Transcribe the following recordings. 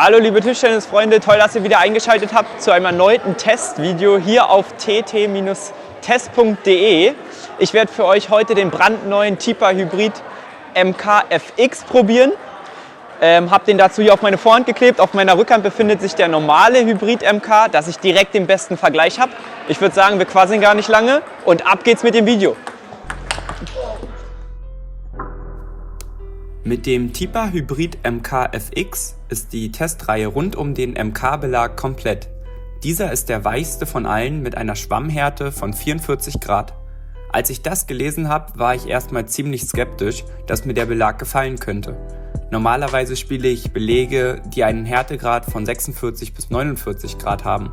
Hallo liebe Tischtennisfreunde, toll, dass ihr wieder eingeschaltet habt zu einem erneuten Testvideo hier auf tt-test.de. Ich werde für euch heute den brandneuen Tipa Hybrid MK-FX probieren. Habe den dazu hier auf meine Vorhand geklebt. Auf meiner Rückhand befindet sich der normale Hybrid MK, dass ich direkt den besten Vergleich habe. Ich würde sagen, wir quasseln gar nicht lange und ab geht's mit dem Video. Mit dem Tipa Hybrid MK-FX ist die Testreihe rund um den MK-Belag komplett. Dieser ist der weichste von allen mit einer Schwammhärte von 44 Grad. Als ich das gelesen habe, war ich erstmal ziemlich skeptisch, dass mir der Belag gefallen könnte. Normalerweise spiele ich Belege, die einen Härtegrad von 46 bis 49 Grad haben.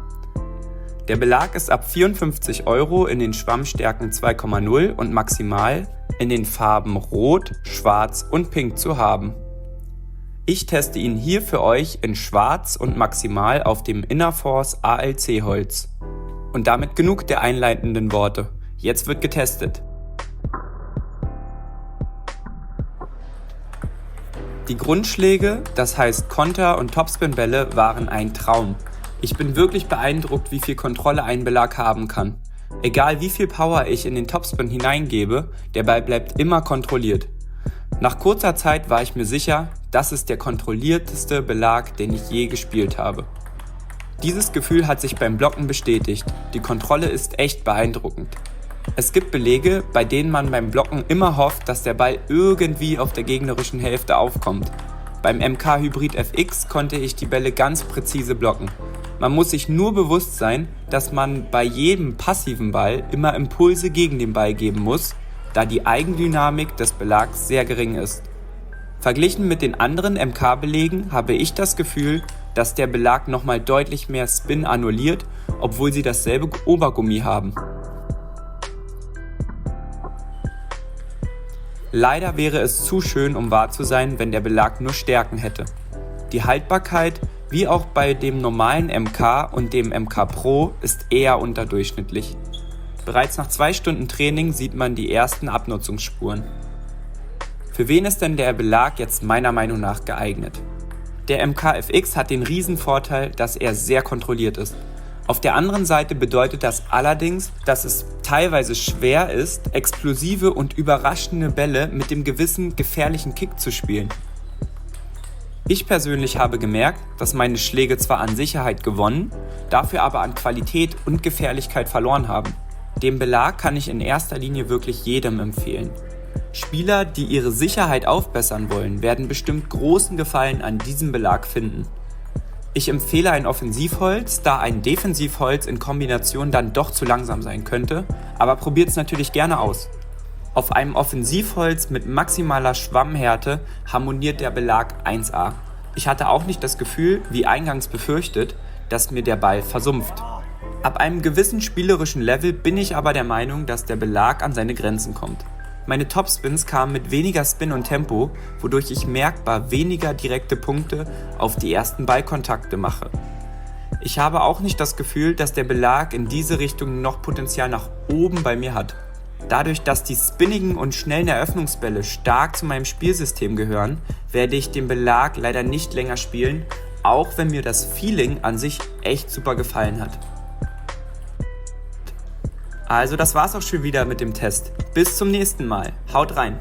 Der Belag ist ab 54 € in den Schwammstärken 2,0 und maximal in den Farben Rot, Schwarz und Pink zu haben. Ich teste ihn hier für euch in Schwarz und maximal auf dem Innerforce ALC Holz. Und damit genug der einleitenden Worte. Jetzt wird getestet. Die Grundschläge, das heißt Konter- und Topspin-Bälle, waren ein Traum. Ich bin wirklich beeindruckt, wie viel Kontrolle ein Belag haben kann. Egal wie viel Power ich in den Topspin hineingebe, der Ball bleibt immer kontrolliert. Nach kurzer Zeit war ich mir sicher, das ist der kontrollierteste Belag, den ich je gespielt habe. Dieses Gefühl hat sich beim Blocken bestätigt. Die Kontrolle ist echt beeindruckend. Es gibt Belege, bei denen man beim Blocken immer hofft, dass der Ball irgendwie auf der gegnerischen Hälfte aufkommt. Beim MK Hybrid FX konnte ich die Bälle ganz präzise blocken. Man muss sich nur bewusst sein, dass man bei jedem passiven Ball immer Impulse gegen den Ball geben muss, da die Eigendynamik des Belags sehr gering ist. Verglichen mit den anderen MK-Belegen habe ich das Gefühl, dass der Belag nochmal deutlich mehr Spin annulliert, obwohl sie dasselbe Obergummi haben. Leider wäre es zu schön, um wahr zu sein, wenn der Belag nur Stärken hätte. Die Haltbarkeit, wie auch bei dem normalen MK und dem MK Pro, ist eher unterdurchschnittlich. Bereits nach 2 Stunden Training sieht man die ersten Abnutzungsspuren. Für wen ist denn der Belag jetzt meiner Meinung nach geeignet? Der MK-FX hat den Riesenvorteil, dass er sehr kontrolliert ist. Auf der anderen Seite bedeutet das allerdings, dass es teilweise schwer ist, explosive und überraschende Bälle mit dem gewissen gefährlichen Kick zu spielen. Ich persönlich habe gemerkt, dass meine Schläge zwar an Sicherheit gewonnen, dafür aber an Qualität und Gefährlichkeit verloren haben. Den Belag kann ich in erster Linie wirklich jedem empfehlen. Spieler, die ihre Sicherheit aufbessern wollen, werden bestimmt großen Gefallen an diesem Belag finden. Ich empfehle ein Offensivholz, da ein Defensivholz in Kombination dann doch zu langsam sein könnte, aber probiert es natürlich gerne aus. Auf einem Offensivholz mit maximaler Schwammhärte harmoniert der Belag 1A. Ich hatte auch nicht das Gefühl, wie eingangs befürchtet, dass mir der Ball versumpft. Ab einem gewissen spielerischen Level bin ich aber der Meinung, dass der Belag an seine Grenzen kommt. Meine Topspins kamen mit weniger Spin und Tempo, wodurch ich merkbar weniger direkte Punkte auf die ersten Ballkontakte mache. Ich habe auch nicht das Gefühl, dass der Belag in diese Richtung noch Potenzial nach oben bei mir hat. Dadurch, dass die spinnigen und schnellen Eröffnungsbälle stark zu meinem Spielsystem gehören, werde ich den Belag leider nicht länger spielen, auch wenn mir das Feeling an sich echt super gefallen hat. Also das war's auch schon wieder mit dem Test. Bis zum nächsten Mal. Haut rein!